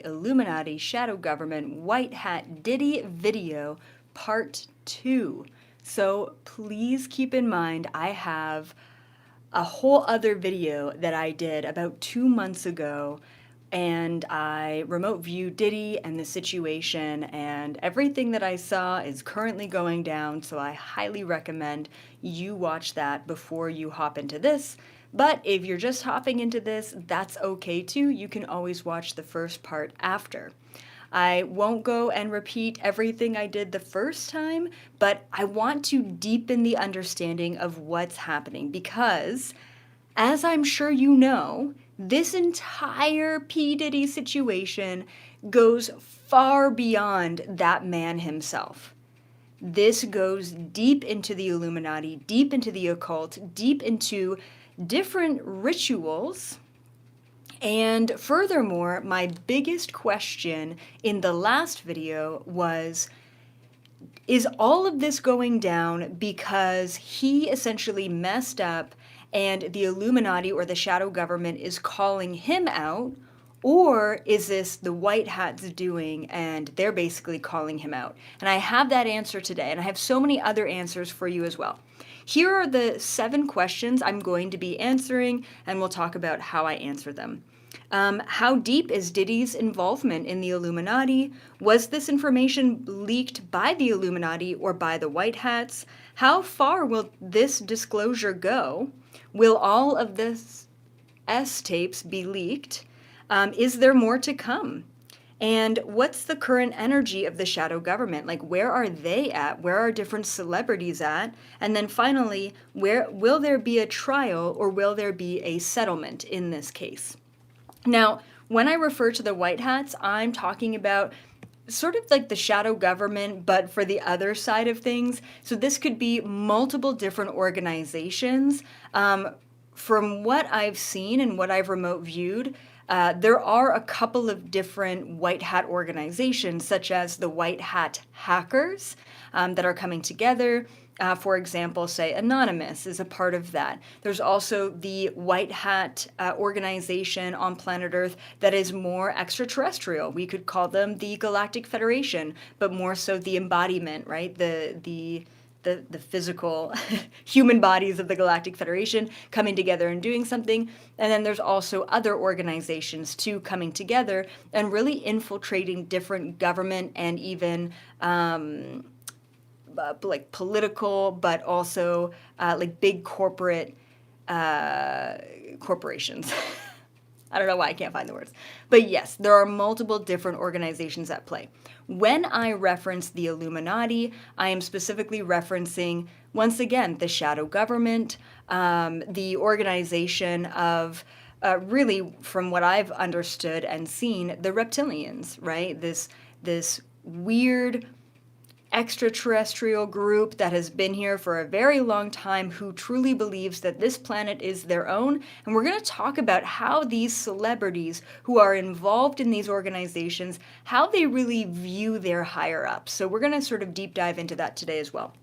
Illuminati, Shadow Government, White Hat, Diddy video part 2. So please keep in mind I have a whole other video that I did about 2 months ago, and I remote viewed Diddy and the situation, and everything that I saw is currently going down, so I highly recommend you watch that before you hop into this. But if you're just hopping into this, that's okay too. You can always watch the first part after. I won't go and repeat everything I did the first time, but I want to deepen the understanding of what's happening because, as I'm sure you know, this entire P. Diddy situation goes far beyond that man himself. This goes deep into the Illuminati, deep into the occult, deep into different rituals. And furthermore, my biggest question in the last video was, is all of this going down because he essentially messed up and the Illuminati or the shadow government is calling him out? Or is this the white hats doing and they're basically calling him out? And I have that answer today, and I have so many other answers for you as well. Here are the 7 questions I'm going to be answering, and we'll talk about how I answer them. How deep is Diddy's involvement in the Illuminati? Was this information leaked by the Illuminati or by the white hats? How far will this disclosure go? Will all of this S-tapes be leaked? Is there more to come? And what's the current energy of the shadow government? Like, where are they at? Where are different celebrities at? And then finally, where will there be a trial or will there be a settlement in this case? Now, when I refer to the white hats, I'm talking about sort of like the shadow government, but for the other side of things. So this could be multiple different organizations. From what I've seen and what I've remote viewed, there are a couple of different white hat organizations, such as the White Hat Hackers, that are coming together. For example, say Anonymous is a part of that. There's also the White Hat organization on planet Earth that is more extraterrestrial. We could call them the Galactic Federation, but more so the embodiment, right? The physical human bodies of the Galactic Federation coming together and doing something. And then there's also other organizations too coming together and really infiltrating different government and even like political, but also like big corporate corporations. I don't know why I can't find the words. But yes, there are multiple different organizations at play. When I reference the Illuminati, I am specifically referencing, once again, the shadow government, the organization of, really, from what I've understood and seen, the reptilians, right? This weird extraterrestrial group that has been here for a very long time who truly believes that this planet is their own. And we're going to talk about how these celebrities who are involved in these organizations, how they really view their higher ups. So we're going to sort of deep dive into that today as well.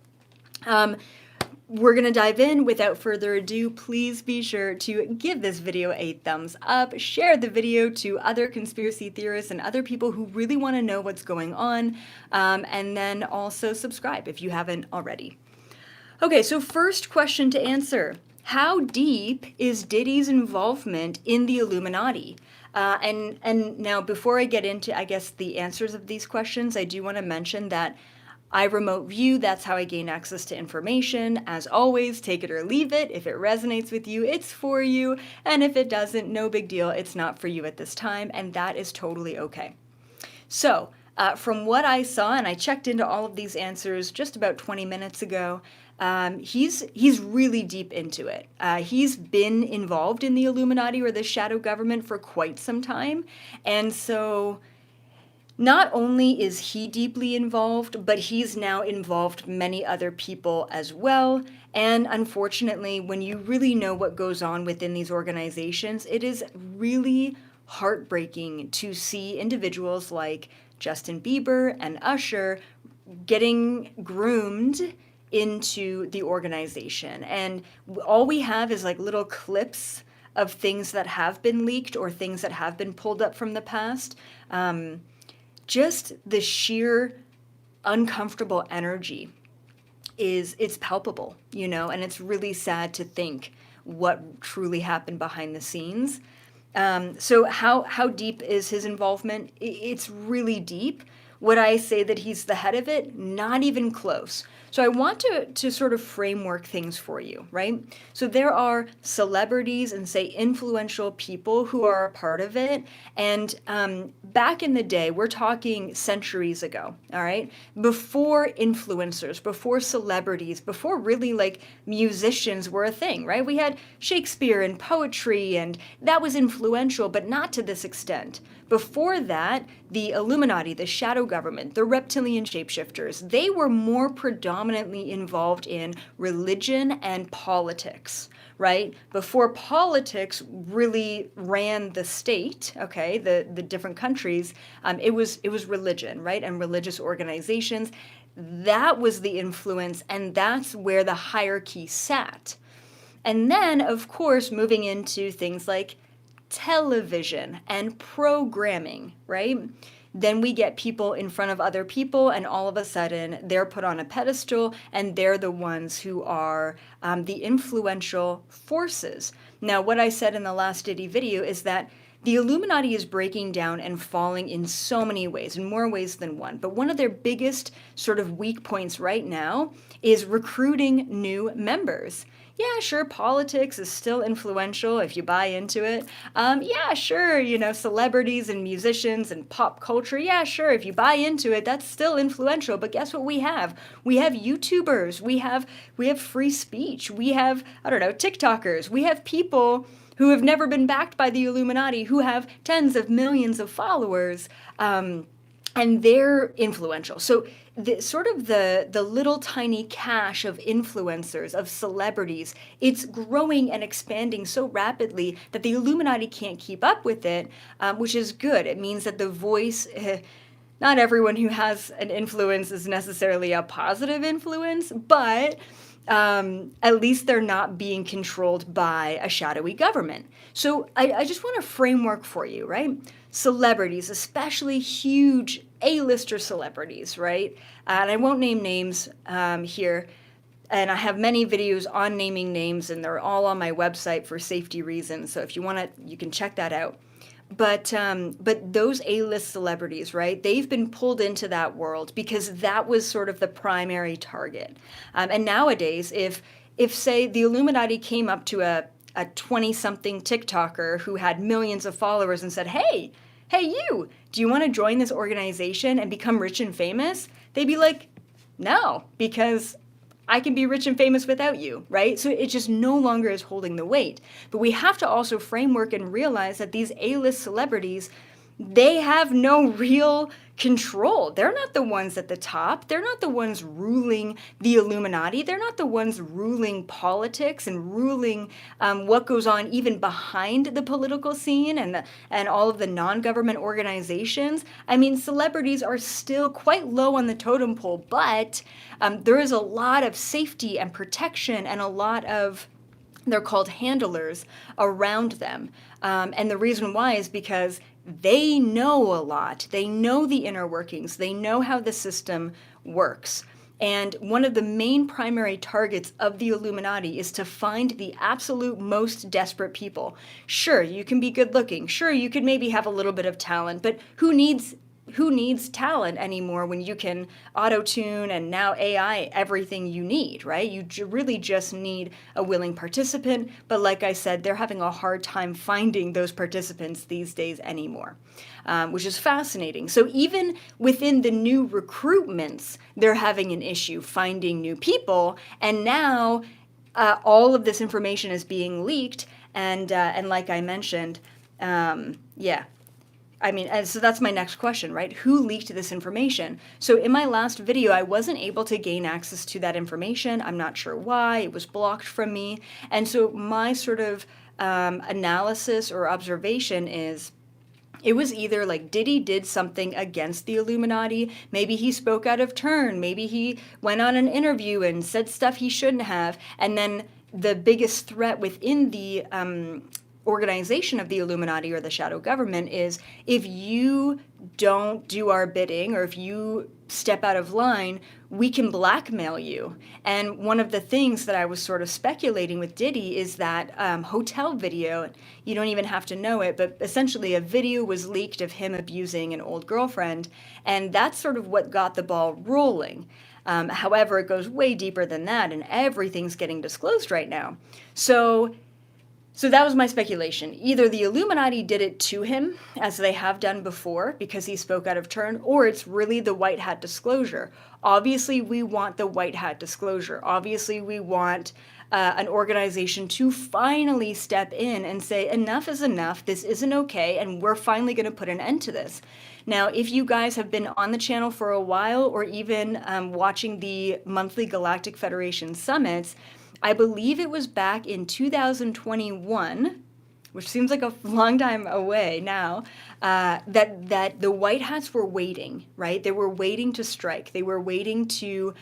We're going to dive in. Without further ado, please be sure to give this video a thumbs up, share the video to other conspiracy theorists and other people who really want to know what's going on, and then also subscribe if you haven't already. Okay, so first question to answer. How deep is Diddy's involvement in the Illuminati? And now before I get into, I guess, the answers of these questions, I do want to mention that I remote view, that's how I gain access to information. As always, take it or leave it. If it resonates with you, it's for you. And if it doesn't, no big deal, it's not for you at this time, and that is totally okay. So, from what I saw, and I checked into all of these answers just about 20 minutes ago, he's really deep into it. He's been involved in the Illuminati or the shadow government for quite some time, and so not only is he deeply involved, but he's now involved many other people as well. And unfortunately, when you really know what goes on within these organizations, it is really heartbreaking to see individuals like Justin Bieber and Usher getting groomed into the organization. And all we have is like little clips of things that have been leaked or things that have been pulled up from the past, just the sheer uncomfortable energy it's palpable, and it's really sad to think what truly happened behind the scenes. So how deep is his involvement? It's really deep. Would I say that he's the head of it? Not even close. So I want to sort of framework things for you, right? So there are celebrities and, say, influential people who are a part of it. And back in the day, we're talking centuries ago, all right? Before influencers, before celebrities, before really like musicians were a thing, right? We had Shakespeare and poetry, and that was influential, but not to this extent. Before that, the Illuminati, the shadow government, the reptilian shapeshifters, they were more predominantly involved in religion and politics, right? Before politics really ran the state, okay, the different countries, it was religion, right? And religious organizations. That was the influence, and that's where the hierarchy sat. And then, of course, moving into things like television and programming, right? Then we get people in front of other people, and all of a sudden they're put on a pedestal, and they're the ones who are the influential forces. Now, what I said in the last Diddy video is that the Illuminati is breaking down and falling in so many ways, in more ways than one. But one of their biggest sort of weak points right now is recruiting new members. Yeah, sure, politics is still influential if you buy into it. Yeah, sure, celebrities and musicians and pop culture. Yeah, sure, if you buy into it, that's still influential. But guess what we have? We have YouTubers. We have free speech. We have, I don't know, TikTokers. We have people who have never been backed by the Illuminati, who have tens of millions of followers, and they're influential. So the little tiny cache of influencers, of celebrities, it's growing and expanding so rapidly that the Illuminati can't keep up with it, which is good. It means that the voice, not everyone who has an influence is necessarily a positive influence, but at least they're not being controlled by a shadowy government. So I just want a framework for you, right? Celebrities, especially huge A-lister celebrities, right? And I won't name names here. And I have many videos on naming names, and they're all on my website for safety reasons. So if you want to, you can check that out. But those A-list celebrities, right? They've been pulled into that world because that was sort of the primary target. And nowadays, if say the Illuminati came up to a 20-something TikToker who had millions of followers and said, hey, you, do you want to join this organization and become rich and famous? They'd be like, no, because I can be rich and famous without you, right? So it just no longer is holding the weight. But we have to also framework and realize that these A-list celebrities, they have no real control. They're not the ones at the top. They're not the ones ruling the Illuminati. They're not the ones ruling politics and ruling what goes on even behind the political scene and all of the non-government organizations. I mean, celebrities are still quite low on the totem pole, but there is a lot of safety and protection and a lot of, they're called handlers, around them. And the reason why is because they know a lot. They know the inner workings. They know how the system works. And one of the main primary targets of the Illuminati is to find the absolute most desperate people. Sure, you can be good looking. Sure, you could maybe have a little bit of talent, but who needs talent anymore when you can auto-tune and now AI everything you need, right? You really just need a willing participant. But like I said, they're having a hard time finding those participants these days anymore, which is fascinating. So even within the new recruitments, they're having an issue finding new people. And now all of this information is being leaked. And like I mentioned, yeah. I mean, and so that's my next question, right? Who leaked this information? So in my last video, I wasn't able to gain access to that information. I'm not sure why. It was blocked from me. And so my sort of analysis or observation is it was either like Diddy did something against the Illuminati. Maybe he spoke out of turn. Maybe he went on an interview and said stuff he shouldn't have. And then the biggest threat within the organization of the Illuminati or the shadow government is, if you don't do our bidding or if you step out of line, we can blackmail you. And one of the things that I was sort of speculating with Diddy is that hotel video. You don't even have to know it, but essentially a video was leaked of him abusing an old girlfriend, and that's sort of what got the ball rolling. However, it goes way deeper than that, and everything's getting disclosed right now. So that was my speculation. Either the Illuminati did it to him, as they have done before, because he spoke out of turn, or it's really the white hat disclosure. Obviously, we want the white hat disclosure. Obviously, we want an organization to finally step in and say, enough is enough, this isn't okay, and we're finally going to put an end to this. Now, if you guys have been on the channel for a while, or even watching the monthly Galactic Federation summits, I believe it was back in 2021, which seems like a long time away now, that the White Hats were waiting, right? They were waiting to strike. They were waiting to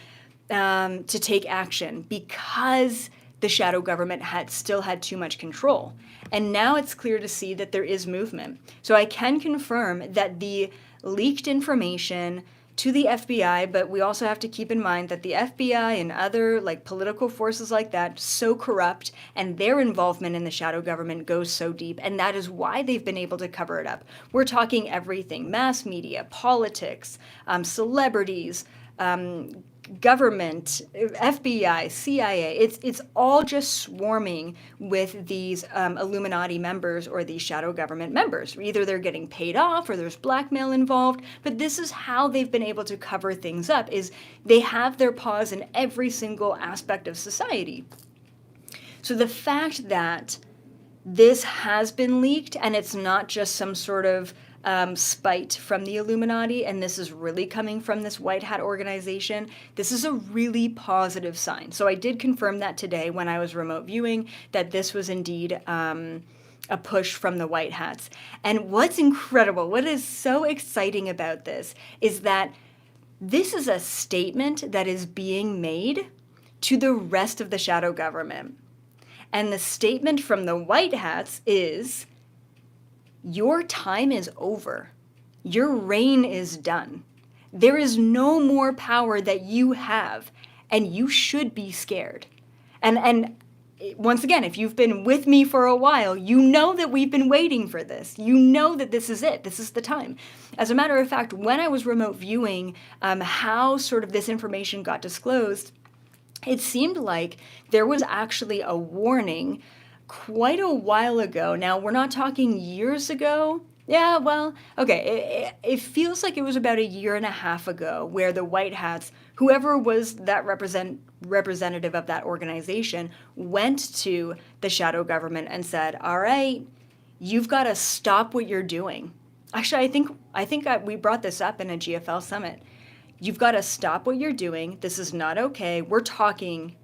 take action because the shadow government still had too much control. And now it's clear to see that there is movement. So I can confirm that the leaked information to the FBI, but we also have to keep in mind that the FBI and other like political forces like that so corrupt, and their involvement in the shadow government goes so deep, and that is why they've been able to cover it up. We're talking everything: mass media, politics, celebrities, government, FBI, CIA. It's all just swarming with these Illuminati members or these shadow government members. Either they're getting paid off or there's blackmail involved, but this is how they've been able to cover things up, is they have their paws in every single aspect of society. So the fact that this has been leaked, and it's not just some sort of spite from the Illuminati, and this is really coming from this white hat organization, this is a really positive sign. So I did confirm that today when I was remote viewing, that this was indeed a push from the white hats. And what's incredible, what is so exciting about this, is that this is a statement that is being made to the rest of the shadow government. And the statement from the white hats is, your time is over. Your reign is done. There is no more power that you have, and you should be scared. And once again, if you've been with me for a while, you know that we've been waiting for this. You know that this is it. This is the time. As a matter of fact, when I was remote viewing how sort of this information got disclosed, it seemed like there was actually a warning quite a while ago. Now, we're not talking years ago. Yeah, well, okay, it feels like it was about a year and a half ago where the white hats, whoever was that representative of that organization, went to the shadow government and said, all right, you've got to stop what you're doing. Actually, I think we brought this up in a GFL summit. You've got to stop what you're doing. This is not okay. We're talking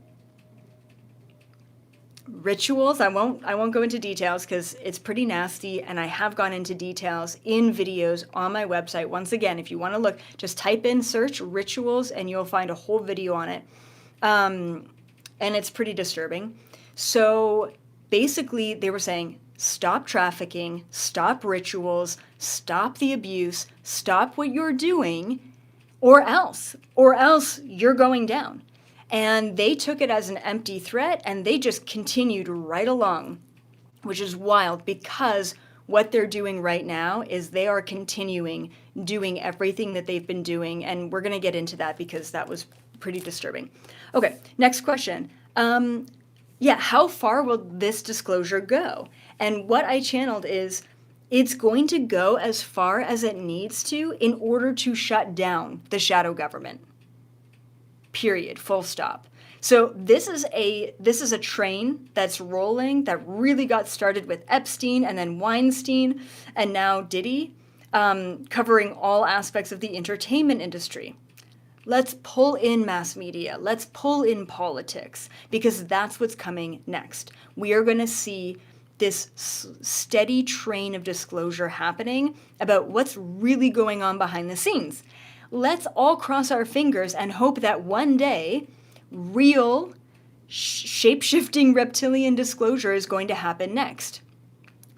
rituals. I won't go into details because it's pretty nasty, and I have gone into details in videos on my website. Once again, if you want to look, just type in, search rituals, and you'll find a whole video on it. And it's pretty disturbing. So basically, they were saying, stop trafficking, stop rituals, stop the abuse, stop what you're doing, or else you're going down. And they took it as an empty threat, and they just continued right along, which is wild, because what they're doing right now is they are continuing doing everything that they've been doing, and we're going to get into that because that was pretty disturbing. Okay, next question. How far will this disclosure go? And what I channeled is, it's going to go as far as it needs to in order to shut down the shadow government. Period. Full stop. So this is a train that's rolling that really got started with Epstein and then Weinstein and now Diddy, covering all aspects of the entertainment industry. Let's pull in mass media. Let's pull in politics, because that's what's coming next. We are going to see this steady train of disclosure happening about what's really going on behind the scenes. Let's all cross our fingers and hope that one day real shape-shifting reptilian disclosure is going to happen next.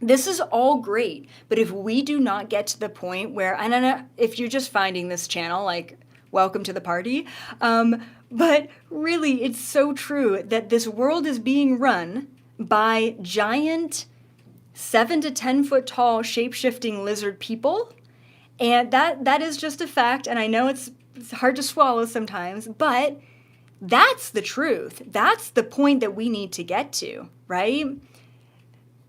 This is all great, but if we do not get to the point where, and I know if you're just finding this channel, like, welcome to the party, but really, it's so true that this world is being run by giant 7 to 10 foot tall shape-shifting lizard people, and that is just a fact, and I know it's hard to swallow sometimes, but that's the truth. That's the point that we need to get to, right?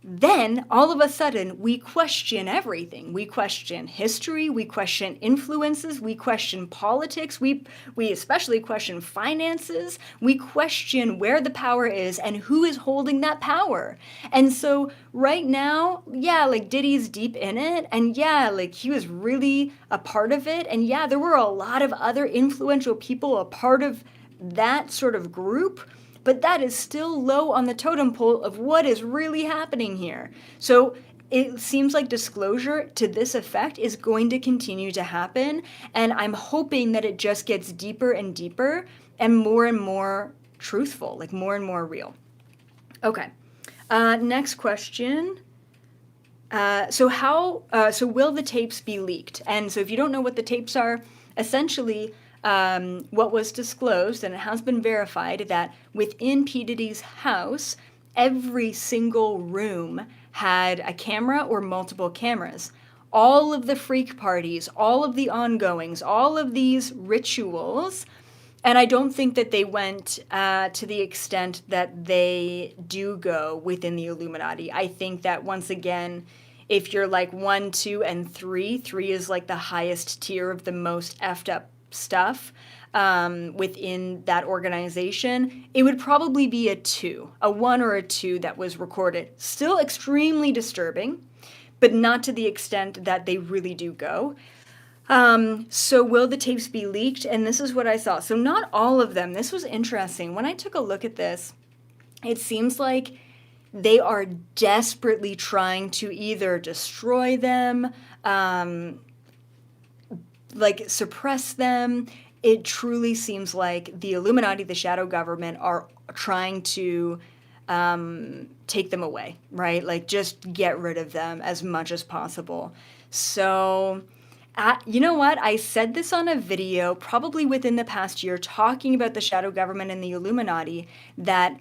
Then, all of a sudden, we question everything. We question history, we question influences, we question politics, we especially question finances, we question where the power is and who is holding that power. And so, right now, yeah, like Diddy's deep in it, and yeah, like he was really a part of it, and yeah, there were a lot of other influential people a part of that sort of group, but that is still low on the totem pole of what is really happening here. So it seems like disclosure to this effect is going to continue to happen, and I'm hoping that it just gets deeper and deeper and more truthful, like more and more real. Okay, next question. So will the tapes be leaked? And so if you don't know what the tapes are, essentially, what was disclosed, and it has been verified, that within P. Diddy's house, every single room had a camera or multiple cameras. All of the freak parties, all of the ongoings, all of these rituals, and I don't think that they went to the extent that they do go within the Illuminati. I think that, once again, if you're like 1, 2, and 3, 3 is like the highest tier of the most effed up stuff within that organization, it would probably be a 2, a 1 or a 2 that was recorded. Still extremely disturbing, but not to the extent that they really do go. So will the tapes be leaked? And this is what I saw. So not all of them. This was interesting. When I took a look at this, it seems like they are desperately trying to either destroy them, like suppress them. It truly seems like the Illuminati, the shadow government, are trying to take them away, right? Like, just get rid of them as much as possible. So, you know what? I said this on a video probably within the past year, talking about the shadow government and the Illuminati, that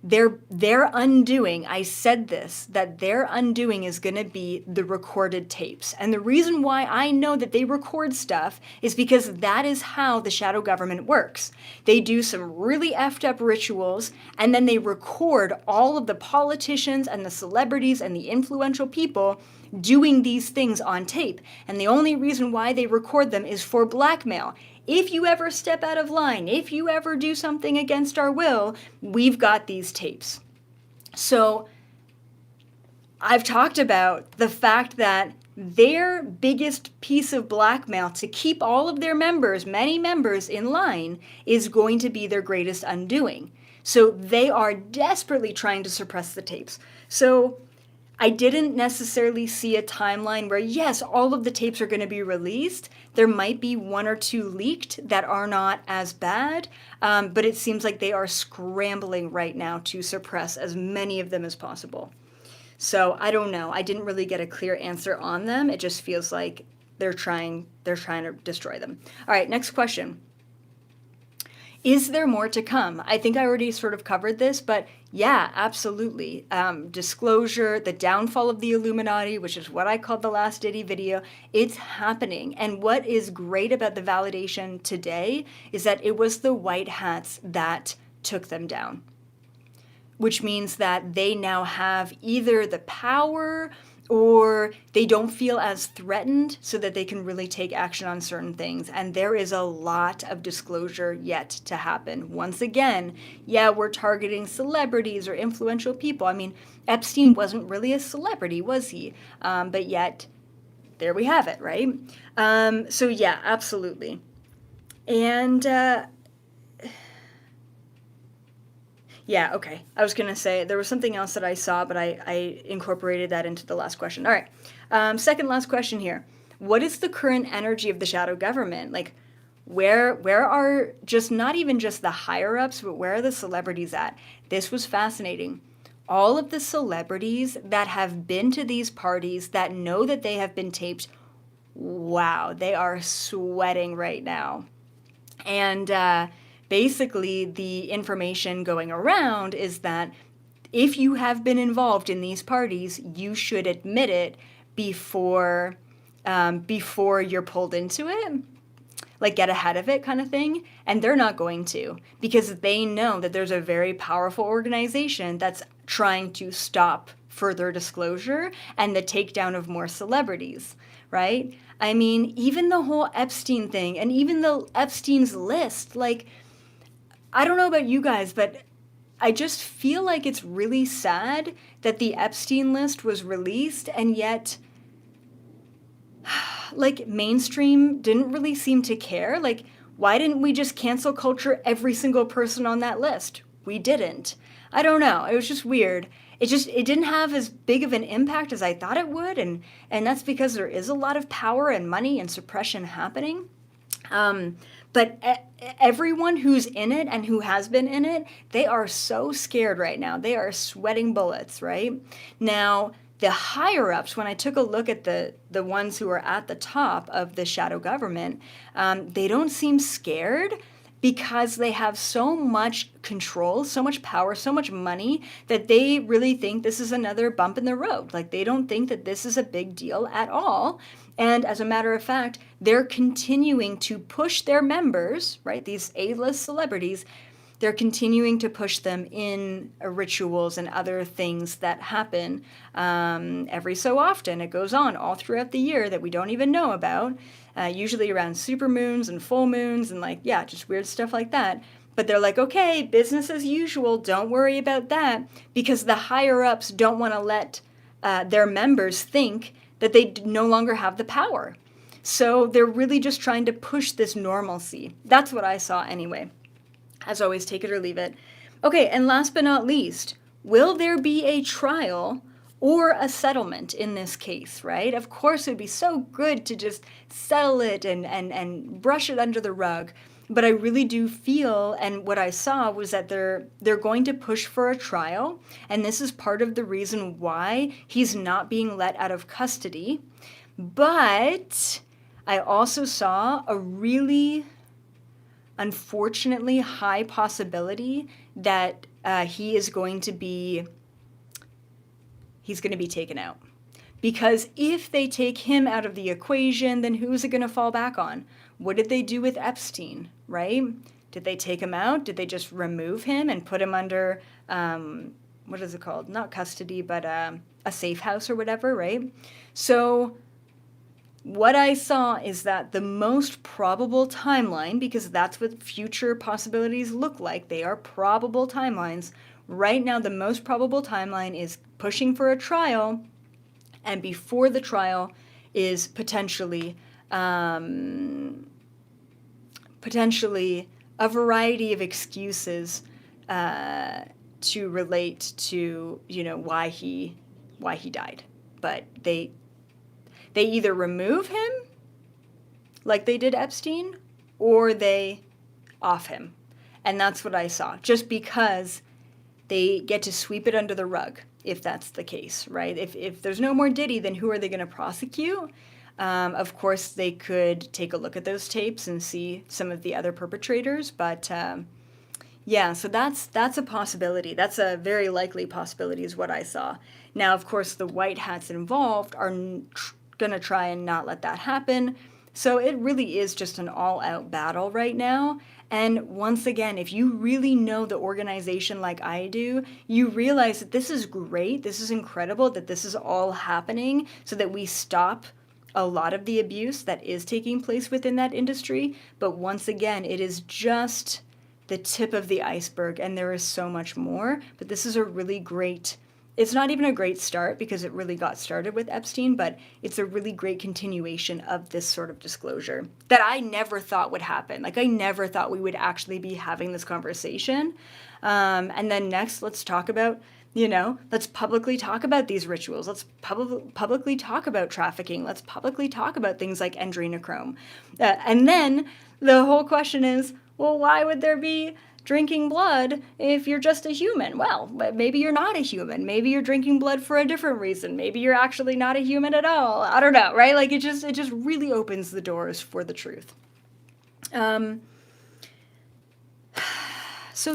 their undoing, I said this, that their undoing is going to be the recorded tapes. And the reason why I know that they record stuff is because that is how the shadow government works. They do some really effed up rituals, and then they record all of the politicians and the celebrities and the influential people doing these things on tape. And the only reason why they record them is for blackmail. If you ever step out of line, if you ever do something against our will, we've got these tapes. So I've talked about the fact that their biggest piece of blackmail to keep all of their members, many members, in line is going to be their greatest undoing. So they are desperately trying to suppress the tapes. So I didn't necessarily see a timeline where, yes, all of the tapes are going to be released. There might be 1 or 2 leaked that are not as bad, but it seems like they are scrambling right now to suppress as many of them as possible. So I don't know. I didn't really get a clear answer on them. It just feels like they're trying to destroy them. All right, next question. Is there more to come? I think I already sort of covered this, but yeah, absolutely. Disclosure, the downfall of the Illuminati, which is what I called the last Diddy video, it's happening. And what is great about the validation today is that it was the white hats that took them down, which means that they now have either the power or they don't feel as threatened so that they can really take action on certain things. And there is a lot of disclosure yet to happen. Once again, yeah, we're targeting celebrities or influential people. I mean, Epstein wasn't really a celebrity, was he? But yet, there we have it, right? So yeah, absolutely. And yeah, okay. I was going to say, there was something else that I saw, but I incorporated that into the last question. All right. Second last question here. What is the current energy of the shadow government? Like, where are not even just the higher-ups, but where are the celebrities at? This was fascinating. all of the celebrities that have been to these parties that know that they have been taped, wow, they are sweating right now. And basically, the information going around is that if you have been involved in these parties, you should admit it before before you're pulled into it, like get ahead of it kind of thing. And they're not going to, because they know that there's a very powerful organization that's trying to stop further disclosure and the takedown of more celebrities, right? I mean, even the whole Epstein thing and even the Epstein's list, like, I don't know about you guys, but I just feel like it's really sad that the Epstein list was released, and yet, like, mainstream didn't really seem to care. Like, why didn't we just cancel culture every single person on that list? We didn't. I don't know. It was just weird. It didn't have as big of an impact as I thought it would, and that's because there is a lot of power and money and suppression happening. But everyone who's in it and who has been in it, they are so scared right now. They are sweating bullets, right? Now, the higher ups, when I took a look at the ones who are at the top of the shadow government, they don't seem scared because they have so much control, so much power, so much money that they really think this is another bump in the road. Like, they don't think that this is a big deal at all. And as a matter of fact, they're continuing to push their members, right, these A-list celebrities, they're continuing to push them in rituals and other things that happen every so often. It goes on all throughout the year that we don't even know about, usually around supermoons and full moons and, like, yeah, just weird stuff like that. But they're like, okay, business as usual, don't worry about that, because the higher-ups don't want to let their members think that they no longer have the power. So they're really just trying to push this normalcy. That's what I saw anyway. As always, take it or leave it. Okay, and last but not least, will there be a trial or a settlement in this case, right? Of course, it would be so good to just settle it and brush it under the rug. But I really do feel, and what I saw was that they're going to push for a trial, and this is part of the reason why he's not being let out of custody. But I also saw a really, unfortunately, high possibility that he's going to be taken out. Because if they take him out of the equation, then who's it going to fall back on? What did they do with Epstein, right? Did they take him out? Did they just remove him and put him under, what is it called? Not custody, but a safe house or whatever, right? So what I saw is that the most probable timeline, because that's what future possibilities look like, they are probable timelines. Right now, the most probable timeline is pushing for a trial, and before the trial is potentially a variety of excuses to relate to, you know, why he died. But they either remove him, like they did Epstein, or they off him. And that's what I saw, just because they get to sweep it under the rug, if that's the case, right? If there's no more Diddy, then who are they going to prosecute? Of course, they could take a look at those tapes and see some of the other perpetrators, but yeah, so that's a possibility. That's a very likely possibility is what I saw. Now, of course, the white hats involved are going to try and not let that happen. So it really is just an all-out battle right now. And once again, if you really know the organization like I do, you realize that this is great, this is incredible, that this is all happening so that we stop a lot of the abuse that is taking place within that industry. But once again, it is just the tip of the iceberg, and there is so much more. But this is a really great, it's not even a great start because it really got started with Epstein, but it's a really great continuation of this sort of disclosure that I never thought would happen. Like, I never thought we would actually be having this conversation. And then next, let's talk about, you know, let's publicly talk about these rituals. Let's publicly talk about trafficking. Let's publicly talk about things like adrenochrome. And then the whole question is, well, why would there be drinking blood if you're just a human. Well, maybe you're not a human. Maybe you're drinking blood for a different reason. Maybe you're actually not a human at all. I don't know, right? Like it just really opens the doors for the truth. So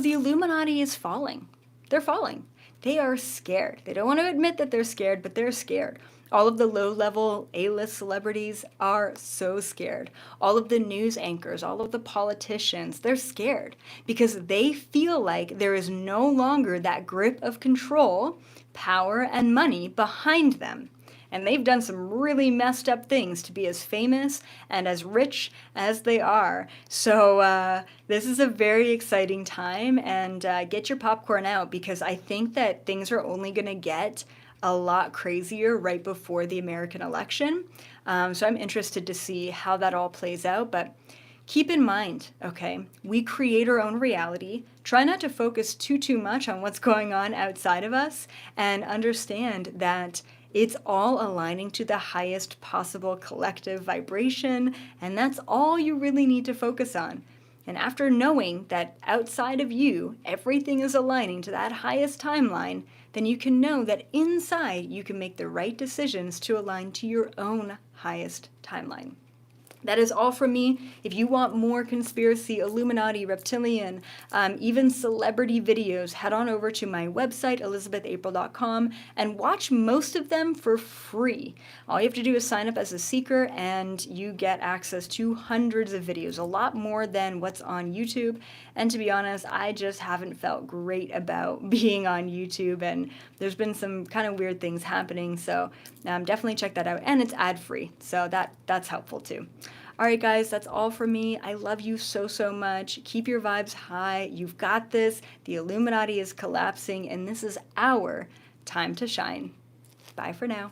the Illuminati is falling. They're falling. They are scared. They don't want to admit that they're scared, but they're scared. All of the low-level A-list celebrities are so scared. All of the news anchors, all of the politicians, they're scared because they feel like there is no longer that grip of control, power, and money behind them. And they've done some really messed up things to be as famous and as rich as they are. So this is a very exciting time, and get your popcorn out because I think that things are only going to get a lot crazier right before the American election. So I'm interested to see how that all plays out. But keep in mind, okay, we create our own reality. Try not to focus too much on what's going on outside of us, and understand that it's all aligning to the highest possible collective vibration, and that's all you really need to focus on. And after knowing that outside of you, everything is aligning to that highest timeline, then you can know that inside you can make the right decisions to align to your own highest timeline. That is all from me. If you want more conspiracy, Illuminati, reptilian, even celebrity videos, head on over to my website, ElizabethApril.com, and watch most of them for free. All you have to do is sign up as a seeker, and you get access to hundreds of videos, a lot more than what's on YouTube. And to be honest, I just haven't felt great about being on YouTube, and there's been some kind of weird things happening, so definitely check that out. And it's ad-free, so that's helpful too. All right, guys, that's all from me. I love you so much. Keep your vibes high. You've got this. The Illuminati is collapsing, and this is our time to shine. Bye for now.